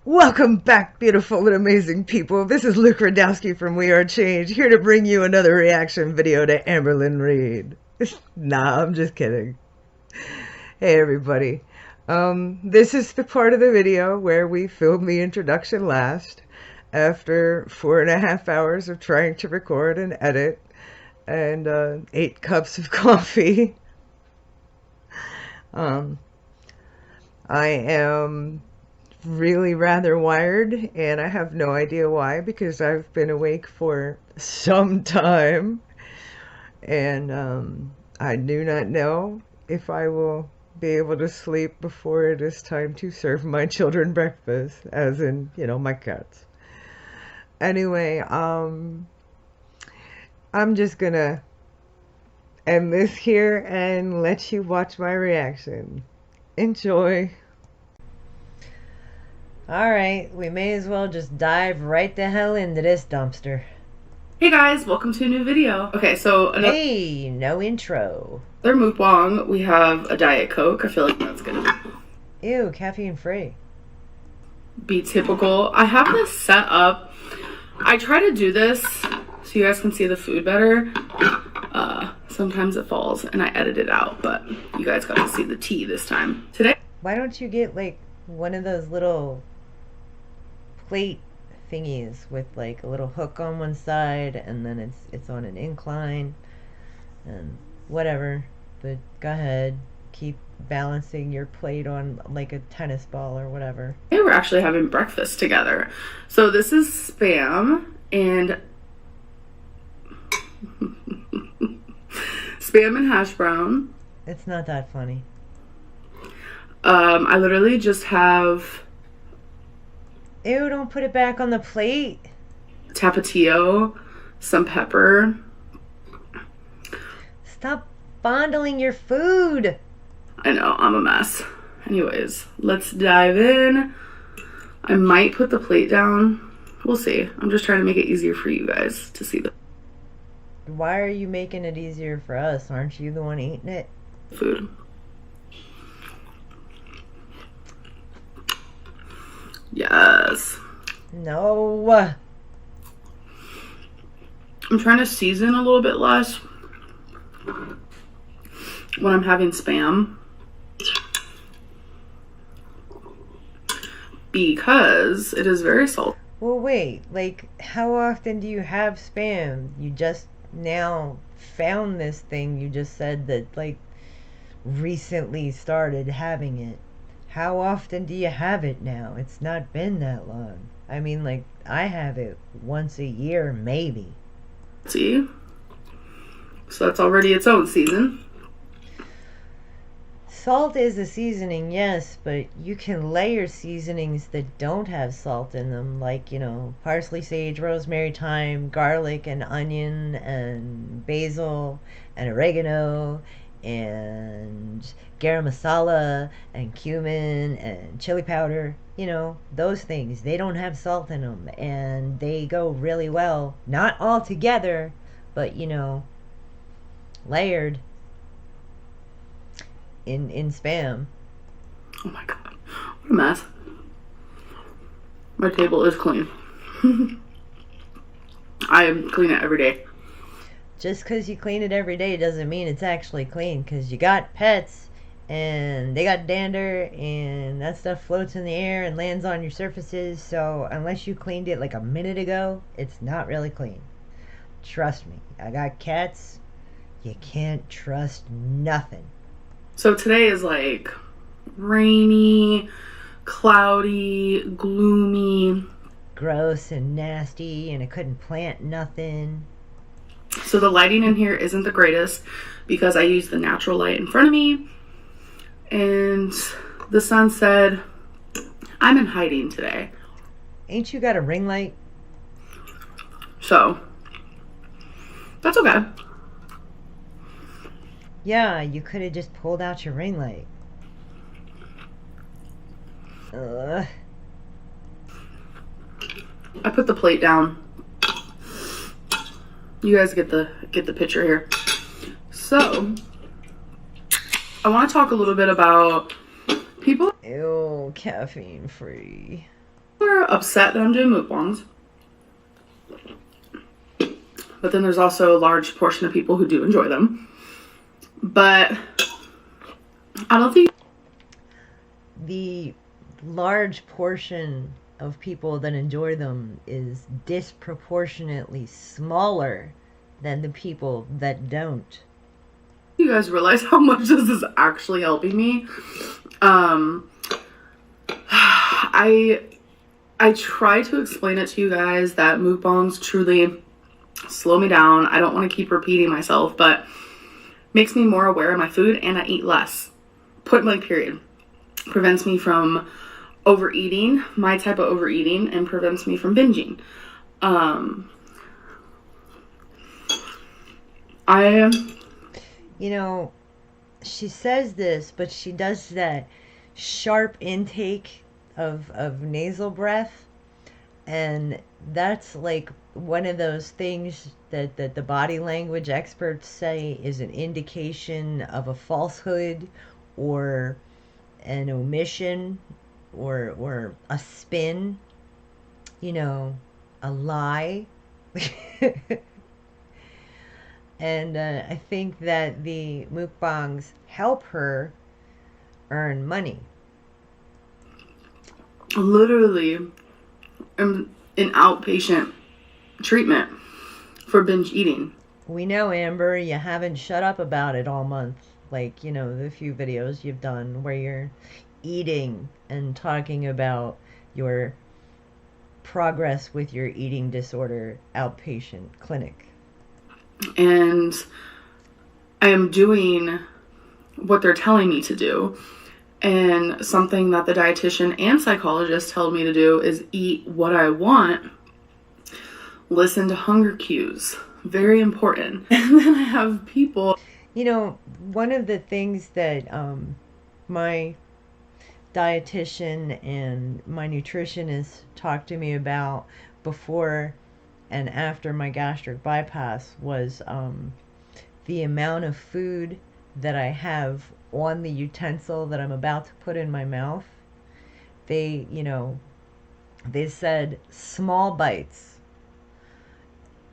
Welcome back, beautiful and amazing people. This is Luke Radowski from We Are Change, here to bring you another reaction video to Amberlynn Reid. Nah, I'm just kidding. Hey, everybody. This is the part of the video where we filmed the introduction last after 4.5 hours of trying to record and edit and 8 cups of coffee. I am really rather wired, and I have no idea why, because I've been awake for some time, and I do not know if I will be able to sleep before it is time to serve my children breakfast, as in, my cats. Anyway, I'm just gonna end this here and let you watch my reaction. Enjoy. Alright, we may as well just dive right the hell into this dumpster. Hey guys, welcome to a new video. Okay, so hey, no intro. Another mukbang. We have a Diet Coke. I feel like that's gonna caffeine free. Be typical. I have this set up. I try to do this so you guys can see the food better. Sometimes it falls and I edit it out, but you guys got to see the tea this time. Today, why don't you get like one of those little plate thingies with like a little hook on one side, and then it's on an incline and whatever, but go ahead, keep balancing your plate on like a tennis ball or whatever. Today we're actually having breakfast together. So this is Spam and Spam and hash brown. It's not that funny. I literally just have... Ew, don't put it back on the plate. Tapatio, some pepper. Stop fondling your food. I know, I'm a mess. Anyways, let's dive in. I might put the plate down. We'll see. I'm just trying to make it easier for you guys to see the Why are you making it easier for us? Aren't you the one eating it? Food. Yes. No. I'm trying to season a little bit less when I'm having Spam, because it is very salty. Well, wait, like, how often do you have Spam? You just now found this thing. You just said that, like, recently started having it. How often do you have it now? It's not been that long. I mean, like, I have it once a year, maybe. See? So that's already its own season. Salt is a seasoning, yes, but you can layer seasonings that don't have salt in them, like, parsley, sage, rosemary, thyme, garlic, and onion, and basil, and oregano, and garam masala, and cumin, and chili powder. Those things, they don't have salt in them, and they go really well, not all together, but, layered in Spam. Oh my god, what a mess. My table is clean. I clean it every day. Just because you clean it every day doesn't mean it's actually clean, because you got pets and they got dander and that stuff floats in the air and lands on your surfaces, so unless you cleaned it like a minute ago, it's not really clean. Trust me, I got cats. You can't trust nothing. So today is like rainy, cloudy, gloomy, gross and nasty, and I couldn't plant nothing. So the lighting in here isn't the greatest because I use the natural light in front of me, and the sun said I'm in hiding today. Ain't you got a ring light? So that's okay. Yeah, you could have just pulled out your ring light. I put the plate down. You guys get the picture here. So I want to talk a little bit about people. Ew, caffeine free. We're upset that I'm doing mukbangs. But then there's also a large portion of people who do enjoy them. But I don't think The large portion of people that enjoy them is disproportionately smaller than the people that don't. you guys realize how much this is actually helping me. I try to explain it to you guys that mukbangs truly slow me down. I don't want to keep repeating myself, but makes me more aware of my food, and I eat less. Point blank period. Prevents me from overeating, my type of overeating, and prevents me from binging. You know, she says this, but she does that sharp intake of nasal breath, and that's like one of those things that the body language experts say is an indication of a falsehood or an omission or a spin, you know, a lie. And I think that the mukbangs help her earn money. Literally am in outpatient treatment for binge eating. We know, Amber, you haven't shut up about it all month. Like, you know, the few videos you've done where you're eating and talking about your progress with your eating disorder outpatient clinic. And I am doing what they're telling me to do. And something that the dietitian and psychologist told me to do is eat what I want. Listen to hunger cues. Very important. And then I have people. You know, one of the things that my dietitian and my nutritionist talked to me about before and after my gastric bypass was the amount of food that I have on the utensil that I'm about to put in my mouth. They, you know, they said small bites,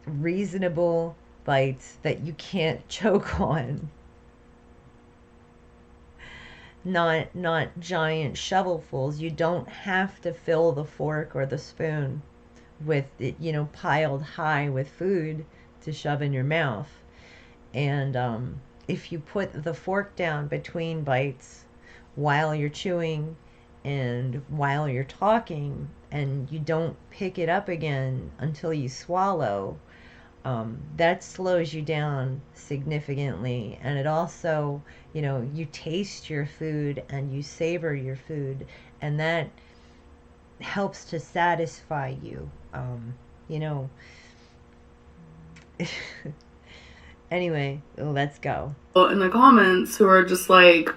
reasonable bites that you can't choke on. Not giant shovelfuls. You don't have to fill the fork or the spoon with it, you know, piled high with food to shove in your mouth. And if you put the fork down between bites while you're chewing and while you're talking, and you don't pick it up again until you swallow, that slows you down significantly. And it also, you know, you taste your food and you savor your food, and that helps to satisfy you. You know, anyway, let's go. In the comments who are just like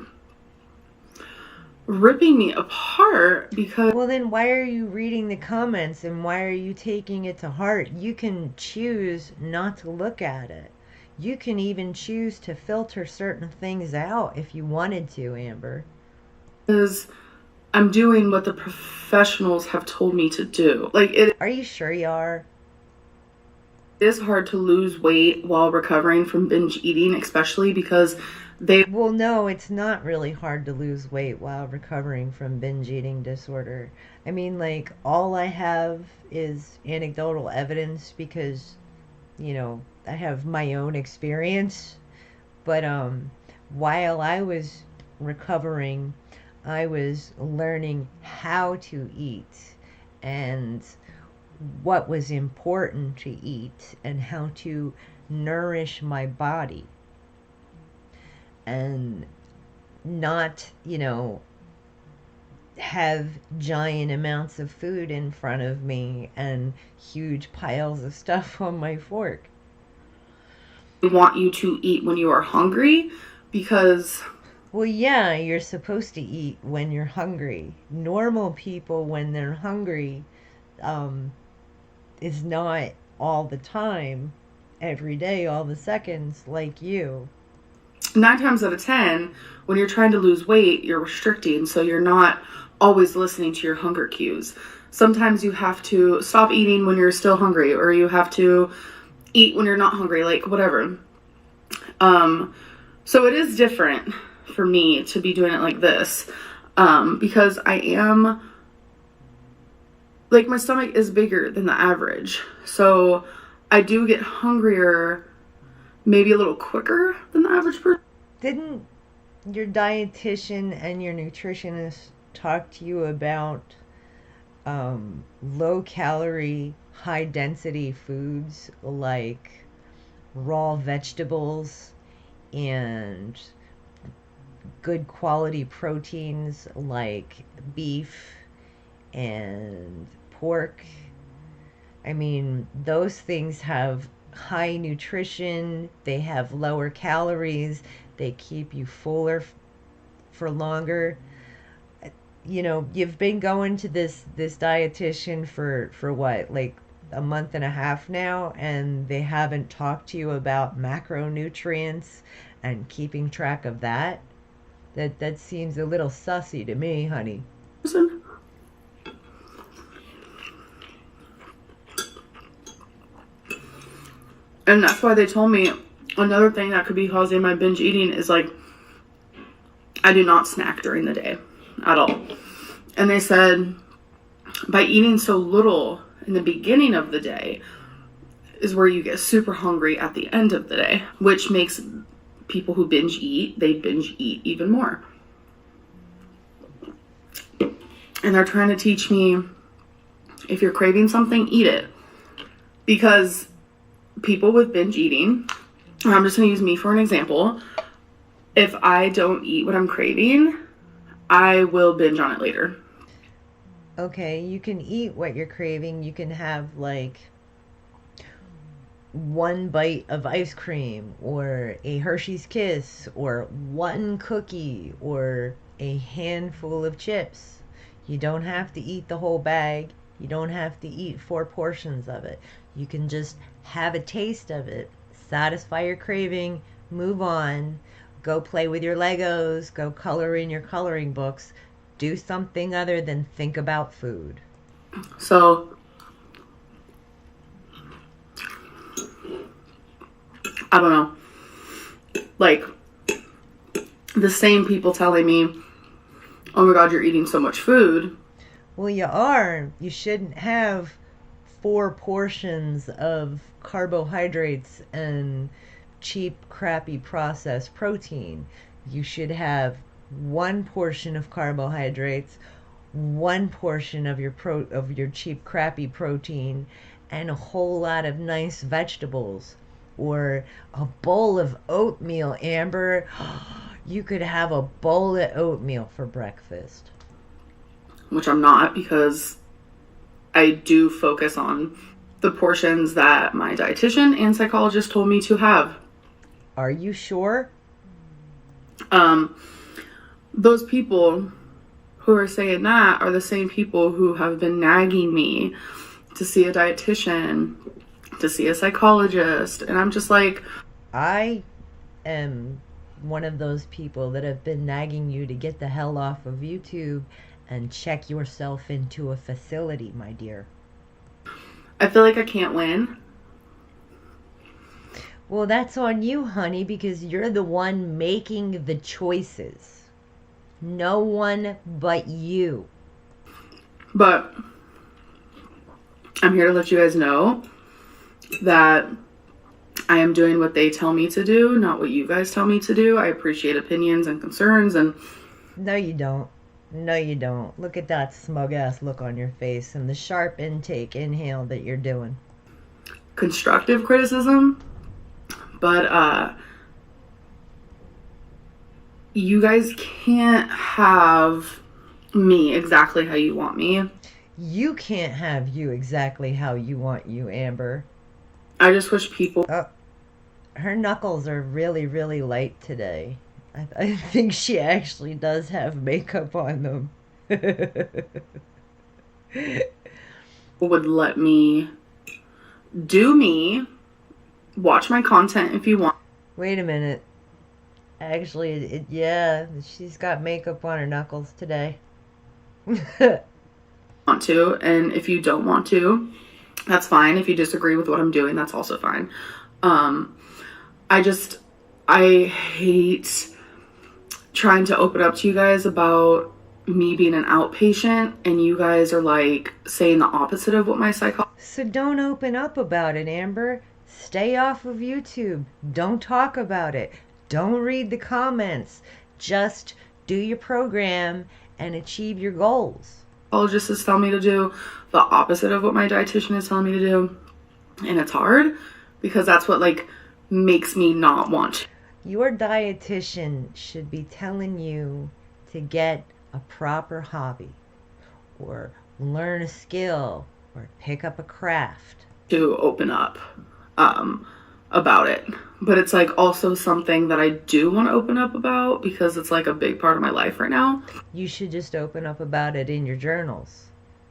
ripping me apart because. Well, then why are you reading the comments and why are you taking it to heart? You can choose not to look at it. You can even choose to filter certain things out if you wanted to, Amber. Because I'm doing what the professionals have told me to do. Like, it. Are you sure you are? It is hard to lose weight while recovering from binge eating, especially because they. Well, no, it's not really hard to lose weight while recovering from binge eating disorder. I mean, like, all I have is anecdotal evidence because, you know, I have my own experience. But while I was recovering, I was learning how to eat and what was important to eat and how to nourish my body and not, you know, have giant amounts of food in front of me and huge piles of stuff on my fork. Want you to eat when you are hungry because. Well, yeah, you're supposed to eat when you're hungry. Normal people, when they're hungry, is not all the time, every day, all the seconds, like you. 9 times out of 10, when you're trying to lose weight, you're restricting, so you're not always listening to your hunger cues. Sometimes you have to stop eating when you're still hungry, or you have to eat when you're not hungry, like whatever. So it is different for me to be doing it like this, because I am, like, my stomach is bigger than the average. So I do get hungrier maybe a little quicker than the average person. Didn't your dietitian and your nutritionist talk to you about low calorie, high density foods like raw vegetables and good quality proteins like beef and pork? I mean, those things have high nutrition, they have lower calories, they keep you fuller for longer. You know, you've been going to this dietitian for what, like a month and a half now, and they haven't talked to you about macronutrients and keeping track of that. That seems a little sussy to me, honey. And that's why they told me another thing that could be causing my binge eating is, like, I do not snack during the day at all. And they said by eating so little in the beginning of the day is where you get super hungry at the end of the day, which makes people who binge eat, they binge eat even more. And they're trying to teach me, if you're craving something, eat it. Because people with binge eating, I'm just going to use me for an example. If I don't eat what I'm craving, I will binge on it later. Okay, you can eat what you're craving. You can have like one bite of ice cream or a Hershey's Kiss or one cookie or a handful of chips. You don't have to eat the whole bag. You don't have to eat 4 portions of it. You can just have a taste of it, satisfy your craving, move on, go play with your Legos, go color in your coloring books, do something other than think about food. So, I don't know. Like, the same people telling me, oh my God, you're eating so much food. Well, you are. You shouldn't have 4 portions of carbohydrates and cheap, crappy processed protein. You should have 1 portion of carbohydrates, 1 portion of your cheap, crappy protein, and a whole lot of nice vegetables. Or a bowl of oatmeal, Amber. You could have a bowl of oatmeal for breakfast. Which I'm not, because I do focus on the portions that my dietitian and psychologist told me to have. Are you sure? Those people who are saying that are the same people who have been nagging me to see a dietitian, to see a psychologist, and I'm just like, I am one of those people that have been nagging you to get the hell off of YouTube and check yourself into a facility, my dear. I feel like I can't win. Well, that's on you, honey, because you're the one making the choices. No one but you. But I'm here to let you guys know that I am doing what they tell me to do, not what you guys tell me to do. I appreciate opinions and concerns, and No, you don't. No, you don't. Look at that smug ass look on your face and the sharp inhale that you're doing. constructive criticism. But you guys can't have me exactly how you want me. You can't have you exactly how you want you, Amber. I just wish people... Her knuckles are really, really light today. I think she actually does have makeup on them. would let me do me, watch my content if you want. Wait a minute. Actually, yeah, she's got makeup on her knuckles today. Want to, and if you don't want to, that's fine. If you disagree with what I'm doing, that's also fine. Um, I hate trying to open up to you guys about me being an outpatient, and you guys are like saying the opposite of what my psychologist. So don't open up about it, Amber. Stay off of YouTube. Don't talk about it. Don't read the comments. Just do your program and achieve your goals. Psychologist is telling me to do the opposite of what my dietitian is telling me to do, and it's hard because that's what like makes me not want to. Your dietitian should be telling you to get a proper hobby or learn a skill or pick up a craft. To open up about it. But it's like also something that I do want to open up about because it's like a big part of my life right now. You should just open up about it in your journals.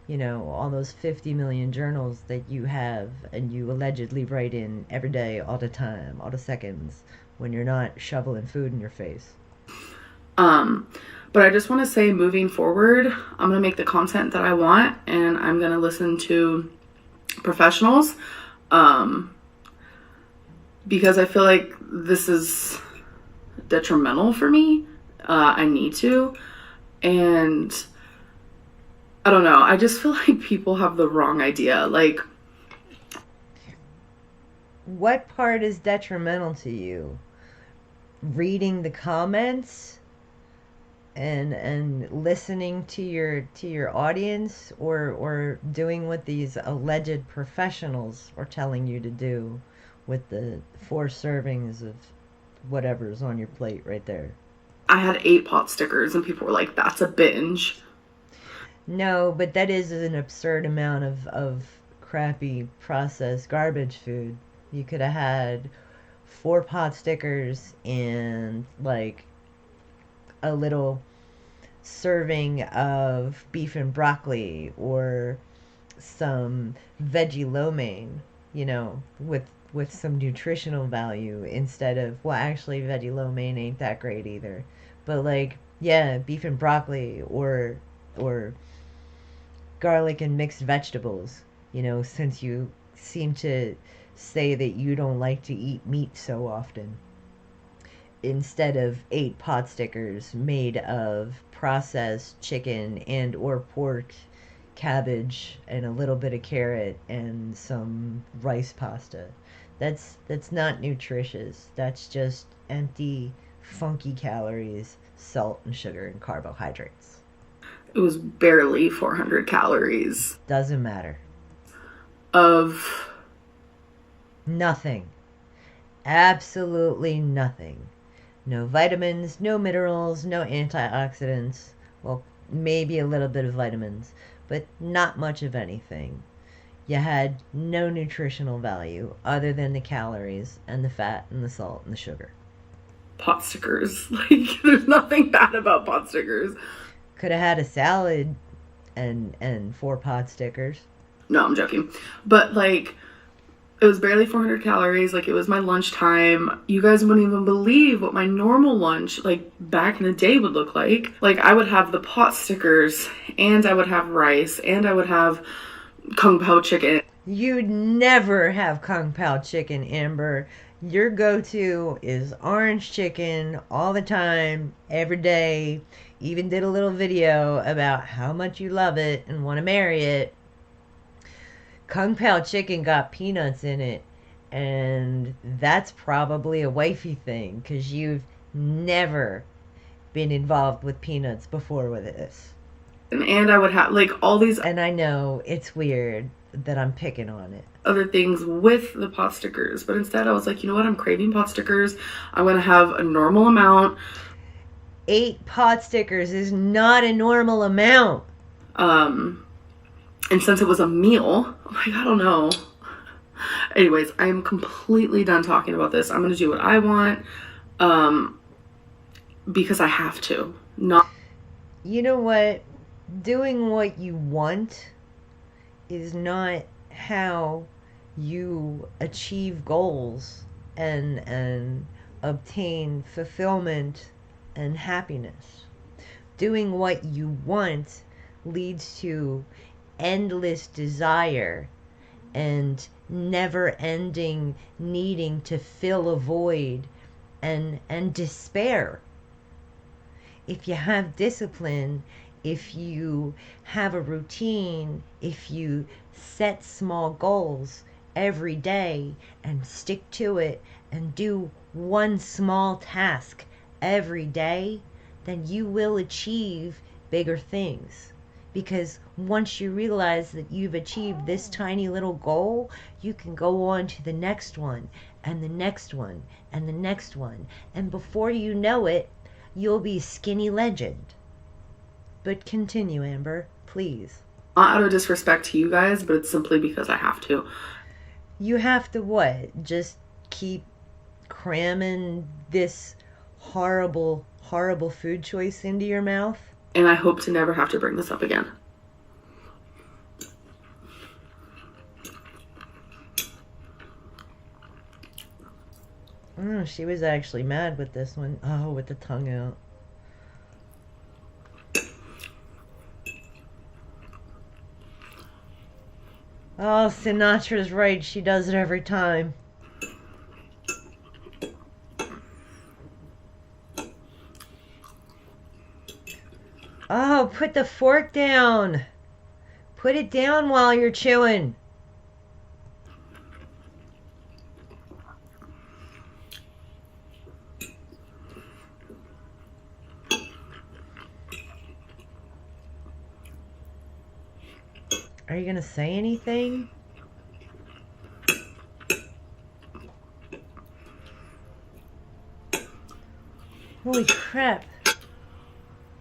You know, all those 50 million journals that you have and you allegedly write in every day, all the time, all the seconds, when you're not shoveling food in your face. But I just want to say moving forward, I'm going to make the content that I want and I'm going to listen to professionals. Because I feel like this is detrimental for me. I need to. And I don't know. I just feel like people have the wrong idea. Like, what part is detrimental to you? Reading the comments and listening to your audience, or doing what these alleged professionals are telling you to do with the 4 servings of whatever's on your plate right there? I had 8 pot stickers and people were like, that's a binge. No, but that is an absurd amount of crappy processed garbage food. You could have had 4 pot stickers and like a little serving of beef and broccoli or some veggie lo mein, you know, with some nutritional value, instead of, well, actually veggie lo mein ain't that great either, but like, yeah, beef and broccoli or garlic and mixed vegetables, you know, since you seem to say that you don't like to eat meat so often, instead of 8 pot stickers made of processed chicken and or pork, cabbage, and a little bit of carrot and some rice pasta. That's not nutritious. That's just empty, funky calories, salt and sugar and carbohydrates. It was barely 400 calories. Doesn't matter. Of nothing. Absolutely nothing. No vitamins, no minerals, no antioxidants. Well, maybe a little bit of vitamins, but not much of anything. You had no nutritional value other than the calories and the fat and the salt and the sugar. Pot stickers. Like, there's nothing bad about pot stickers. Could have had a salad and 4 pot stickers. No, I'm joking. But like, it was barely 400 calories. Like, it was my lunchtime. You guys wouldn't even believe what my normal lunch, like, back in the day would look like. Like, I would have the pot stickers, and I would have rice, and I would have Kung Pao chicken. You'd never have Kung Pao chicken, Amber. Your go-to is orange chicken all the time, every day. Even did a little video about how much you love it and want to marry it. Kung Pao chicken got peanuts in it, and that's probably a wifey thing, because you've never been involved with peanuts before with this. And I would have like all these, and I know it's weird that I'm picking on it, other things with the pot stickers, but instead I was like, you know what, I'm craving pot stickers. I'm gonna have a normal amount. 8 pot stickers is not a normal amount. And since it was a meal, like, I don't know. Anyways, I am completely done talking about this. I'm gonna do what I want, because I have to. Not. You know what? Doing what you want is not how you achieve goals and obtain fulfillment and happiness. Doing what you want leads to endless desire and never ending needing to fill a void and despair. If you have discipline, if you have a routine, if you set small goals every day and stick to it and do one small task every day, then you will achieve bigger things. Because once you realize that you've achieved this tiny little goal, you can go on to the next one and the next one and the next one. And before you know it, you'll be skinny legend. But continue, Amber, please. Not out of disrespect to you guys, but it's simply because I have to. You have to what? Just keep cramming this horrible, horrible food choice into your mouth? And I hope to never have to bring this up again. Oh, she was actually mad with this one. Oh, with the tongue out. Oh, Sinatra's right. She does it every time. Oh, put the fork down. Put it down while you're chewing. Are you gonna say anything? Holy crap.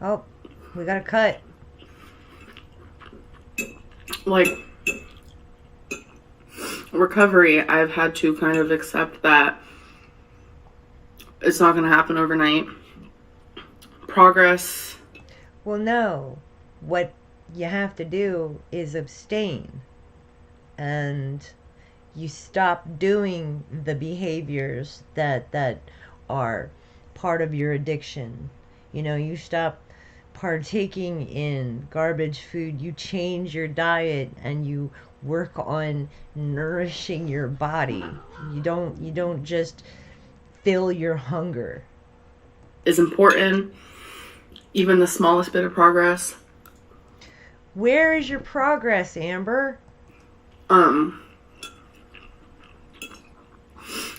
Oh, we got a cut. Like, recovery, I've had to kind of accept that it's not going to happen overnight. Progress. Well, no. What you have to do is abstain. And you stop doing the behaviors that are part of your addiction. You know, you stop partaking in garbage food, you change your diet and you work on nourishing your body. You don't just fill your hunger. Is important. Even the smallest bit of progress. Where is your progress, Amber?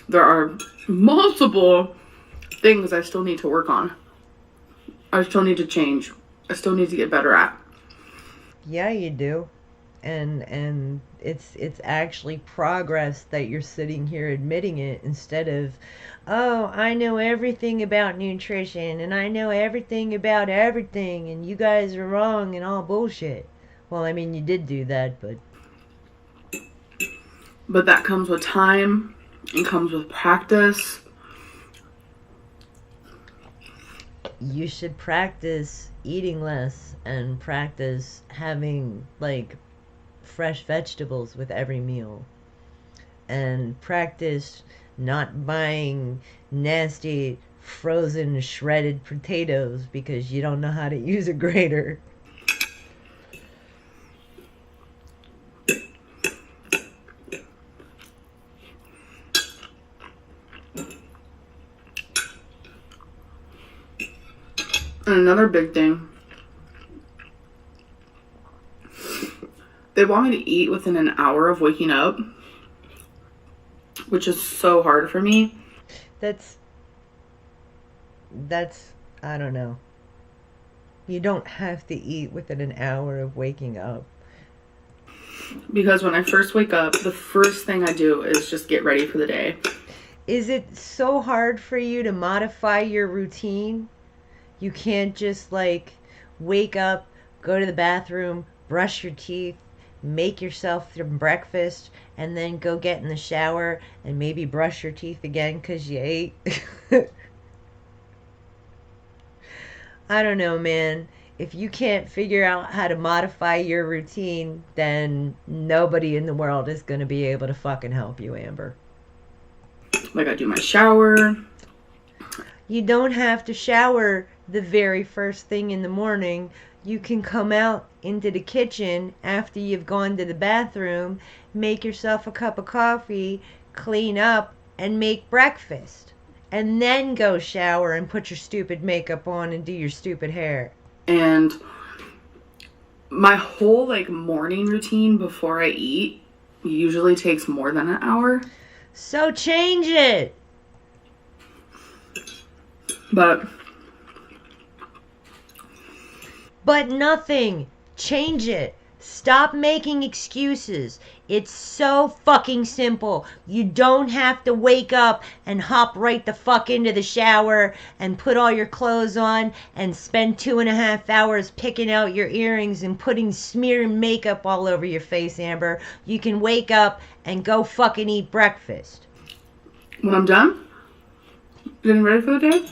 There are multiple things I still need to work on. I still need to change. I still need to get better at. Yeah, you do. And it's actually progress that you're sitting here admitting it instead of, oh, I know everything about nutrition and I know everything about everything and you guys are wrong and all bullshit. Well, I mean, you did do that, but that comes with time and comes with practice. You should practice eating less and practice having like fresh vegetables with every meal and practice not buying nasty frozen shredded potatoes because you don't know how to use a grater. And another big thing, they want me to eat within an hour of waking up, which is so hard for me. That's I don't know. You don't have to eat within an hour of waking up. Because when I first wake up, the first thing I do is just get ready for the day. Is it so hard for you to modify your routine? You can't just like wake up, go to the bathroom, brush your teeth, make yourself some breakfast, and then go get in the shower and maybe brush your teeth again because you ate. I don't know, man. If you can't figure out how to modify your routine, then nobody in the world is going to be able to fucking help you, Amber. Like I do my shower. You don't have to shower the very first thing in the morning. You can come out into the kitchen after you've gone to the bathroom, make yourself a cup of coffee, clean up, and make breakfast. And then go shower and put your stupid makeup on and do your stupid hair. And my whole like morning routine before I eat usually takes more than an hour. So change it. But nothing. Change it. Stop making excuses. It's so fucking simple. You don't have to wake up and hop right the fuck into the shower and put all your clothes on and spend 2.5 hours picking out your earrings and putting smearing makeup all over your face, Amber. You can wake up and go fucking eat breakfast. when I'm done getting ready for the day,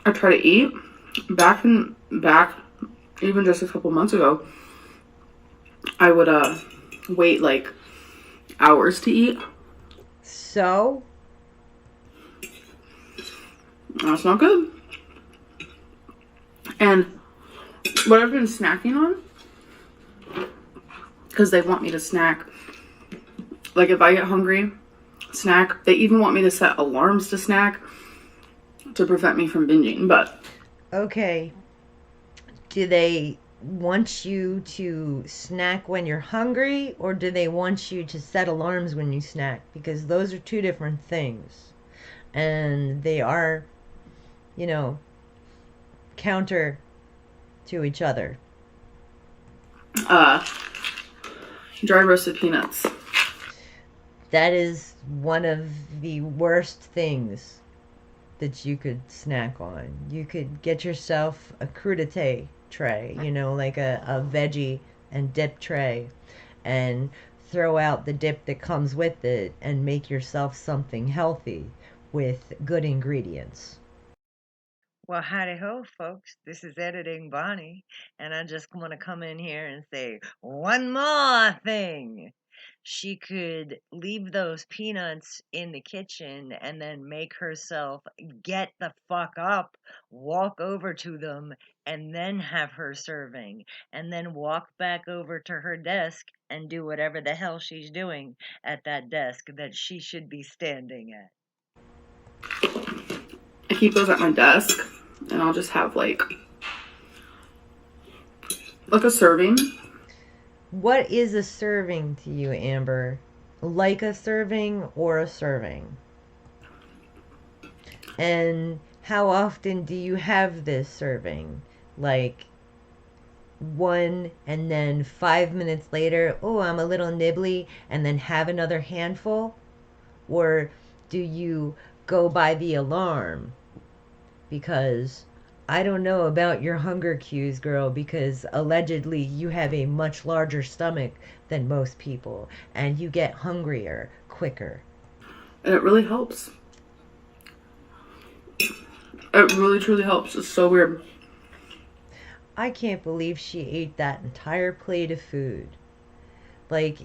I try to eat. Back even just a couple months ago, I would wait like hours to eat. So? That's not good. And what I've been snacking on, because they want me to snack. Like if I get hungry, snack. They even want me to set alarms to snack to prevent me from binging. But Okay. Do they want you to snack when you're hungry, or do they want you to set alarms when you snack? Because those are two different things. And they are, you know, counter to each other. Dry roasted peanuts. That is one of the worst things that you could snack on. You could get yourself a crudité tray, like a veggie and dip tray, and throw out the dip that comes with it and make yourself something healthy with good ingredients. Well, howdy ho, folks. This is Editing Bonnie, and I just want to come in here and say one more thing. She could leave those peanuts in the kitchen and then make herself get the fuck up, walk over to them, and then have her serving, and then walk back over to her desk and do whatever the hell she's doing at that desk that she should be standing at. I keep those at my desk, and I'll just have like a serving. What is a serving to you, Amber? Like a serving or a serving? And how often do you have this serving? Like one and then 5 minutes later, oh, I'm a little nibbly, and then have another handful? Or do you go by the alarm? Because I don't know about your hunger cues, girl, because allegedly you have a much larger stomach than most people, and you get hungrier quicker. And it really helps. It really, truly helps. It's so weird. I can't believe she ate that entire plate of food. Like,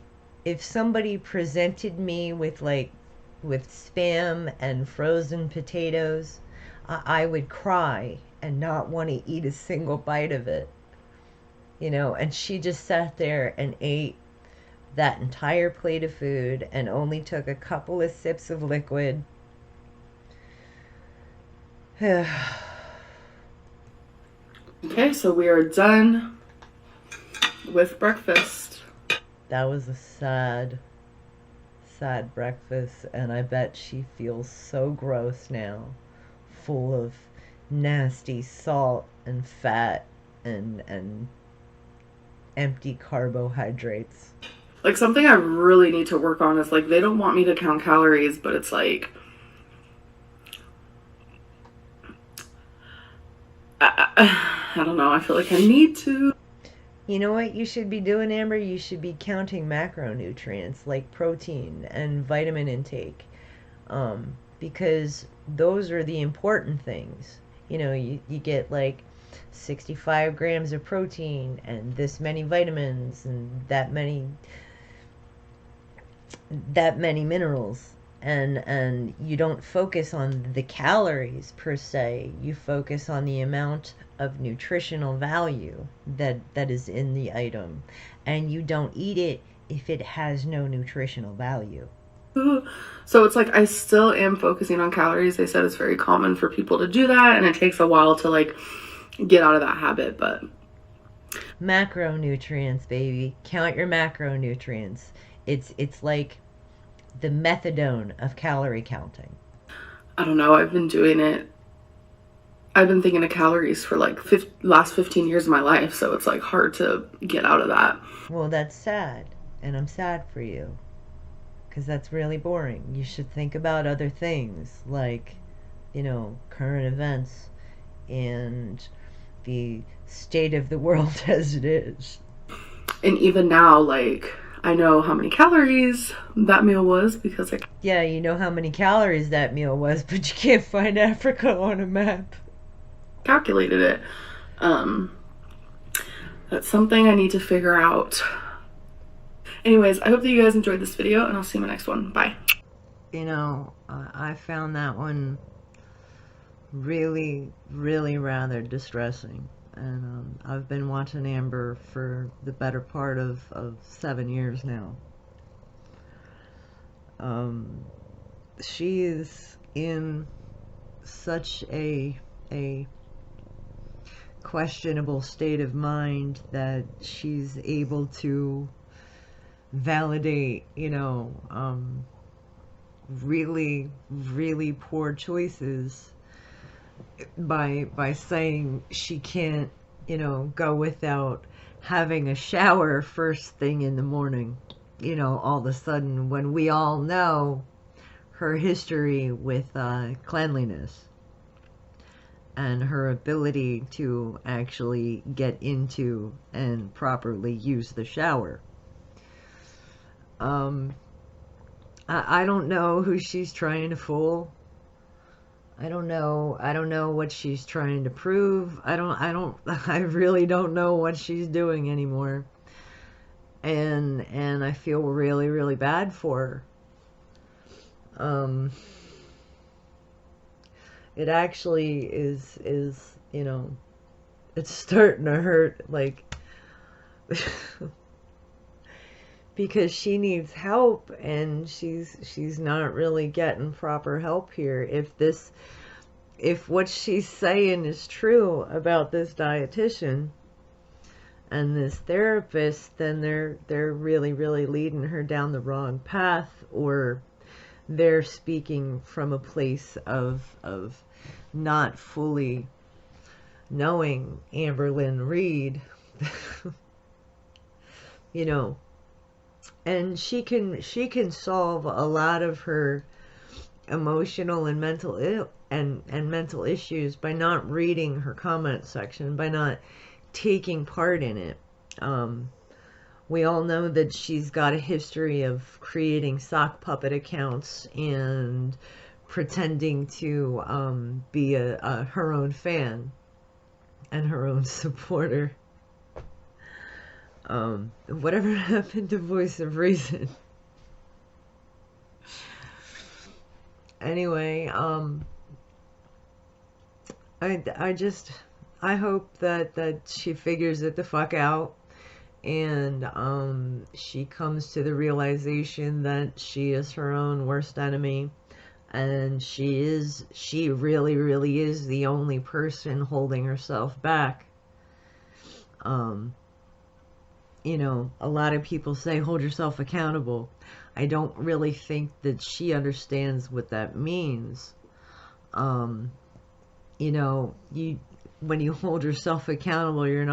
if somebody presented me with Spam and frozen potatoes, I would cry and not want to eat a single bite of it. And she just sat there and ate that entire plate of food and only took a couple of sips of liquid. Okay, so we are done with breakfast. That was a sad, sad breakfast, and I bet she feels so gross now, full of nasty salt and fat and empty carbohydrates. Like something I really need to work on is like they don't want me to count calories, but it's like I don't know. I feel like I need to. You know what you should be doing, Amber? You should be counting macronutrients like protein and vitamin intake, because those are the important things. You get like 65 grams of protein and this many vitamins and that many minerals. and you don't focus on the calories per se. You focus on the amount of nutritional value that is in the item, and you don't eat it if it has no nutritional value. So it's like I still am focusing on calories. They said it's very common for people to do that, and it takes a while to like get out of that habit. But Macronutrients, baby. Count your macronutrients. It's like the methadone of calorie counting. I don't know. I've been doing it. I've been thinking of calories for like last 15 years of my life, so it's like hard to get out of that. Well, that's sad, and I'm sad for you, because that's really boring. You should think about other things like, current events and the state of the world as it is. And even now, like, I know how many calories that meal was because I Yeah, you know how many calories that meal was, but you can't find Africa on a map. calculated it. Um, that's something I need to figure out. Anyways, I hope that you guys enjoyed this video, and I'll see you in my next one. Bye. I found that one really, really rather distressing. And I've been watching Amber for the better part of 7 years now. She is in such a questionable state of mind that she's able to validate, really, really poor choices by saying she can't, go without having a shower first thing in the morning. All of a sudden, when we all know her history with cleanliness and her ability to actually get into and properly use the shower. I don't know who she's trying to fool. I don't know what she's trying to prove. I really don't know what she's doing anymore. And I feel really, really bad for her. It actually is, it's starting to hurt, like, because she needs help and she's not really getting proper help here. If what she's saying is true about this dietitian and this therapist, then they're really, really leading her down the wrong path, or they're speaking from a place of not fully knowing Amberlynn Reid. And she can solve a lot of her emotional and mental issues by not reading her comment section, by not taking part in it. We all know that she's got a history of creating sock puppet accounts and pretending to be her own fan and her own supporter. Whatever happened to Voice of Reason? Anyway, I hope that she figures it the fuck out, and she comes to the realization that she is her own worst enemy, and she really, really is the only person holding herself back. A lot of people say hold yourself accountable. I don't really think that she understands what that means. When you hold yourself accountable, you're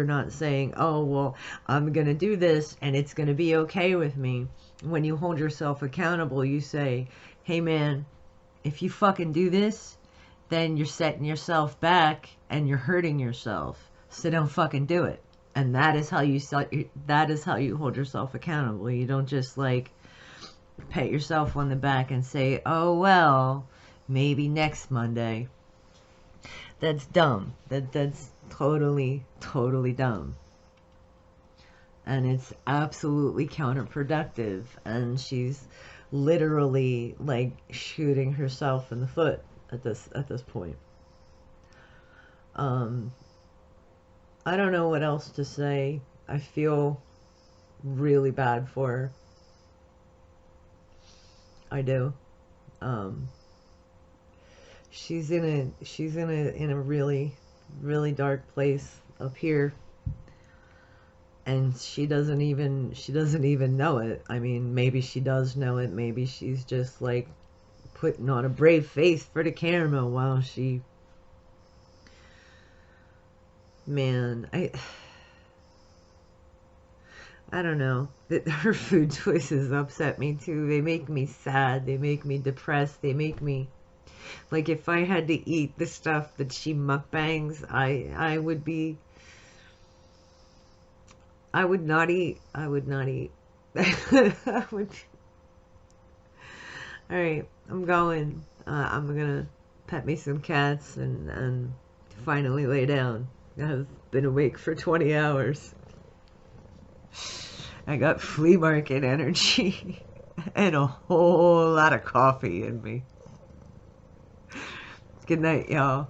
not saying, oh, well, I'm going to do this and it's going to be okay with me. When you hold yourself accountable, you say, hey man, if you fucking do this, then you're setting yourself back and you're hurting yourself. So don't fucking do it. And that is how you hold yourself accountable. You don't just like pat yourself on the back and say, oh well, maybe next Monday. That's dumb. That's totally, totally dumb. And it's absolutely counterproductive. And she's literally like shooting herself in the foot at this point. Um, I don't know what else to say. I feel really bad for her. I do. Um, she's in a really dark place up here, and she doesn't even know it. I mean, maybe she does know it. Maybe she's just like putting on a brave face for the camera while she, man, I don't know. That her food choices upset me too. They make me sad. They make me depressed. They make me like, if I had to eat the stuff that she mukbangs, I would be, I would not eat. I would not eat. I would. All right, I'm going. I'm gonna pet me some cats and finally lay down. I've been awake for 20 hours. I got flea market energy and a whole lot of coffee in me. Good night, y'all.